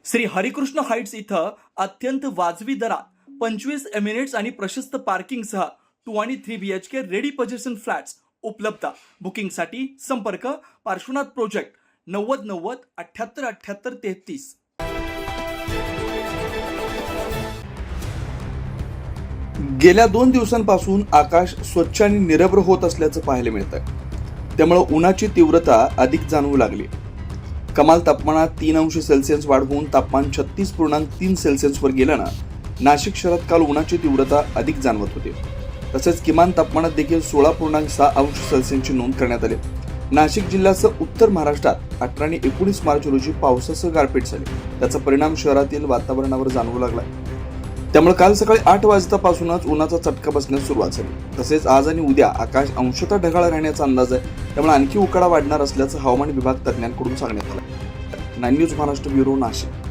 Shri Harikrishna Heights इथं अत्यंत वाजवी दरात 25 एमिनेट्स आणि प्रशस्त पार्किंगसह 2 आणि 3 BHK रेडी पोझिशन फ्लॅट्स उपलब्ध। बुकिंगसाठी संपर्क पार्श्वनाथ प्रोजेक्ट 9090 78 78 33। गेल्या 2 दिवसांपासून आकाश स्वच्छ आणि निरभ्र होत असल्याचं पाहायला मिळतंय। त्यामुळे उन्हाची तीव्रता अधिक जाणवू लागली। कमाल तापमानात 3 अंश सेल्सिअस वाढ होऊन तापमान 36.3 सेल्सिअसवर गेल्यानं नाशिक शहरात काल उन्हाची तीव्रता अधिक जाणवत होती। तसेच किमान तापमानात देखील 16.6 अंश सेल्सिअसची नोंद करण्यात आली। नाशिक जिल्ह्यासह उत्तर महाराष्ट्रात 18 आणि 19 मार्च रोजी पावसासह गारपीट झाली। त्याचा परिणाम शहरातील वातावरणावर जाणवू लागला। त्यामुळे काल सकाळी 8 वाजतापासूनच उन्हाचा चटका बसण्यास सुरुवात झाली। तसेच आज आणि उद्या आकाश अंशतः ढगाळ राहण्याचा अंदाज आहे। त्यामुळे आणखी उकाडा वाढणार असल्याचं हवामान विभाग तज्ञांकडून सांगण्यात आलं। 9 न्यूज महाराष्ट्र ब्युरो, नाशिक।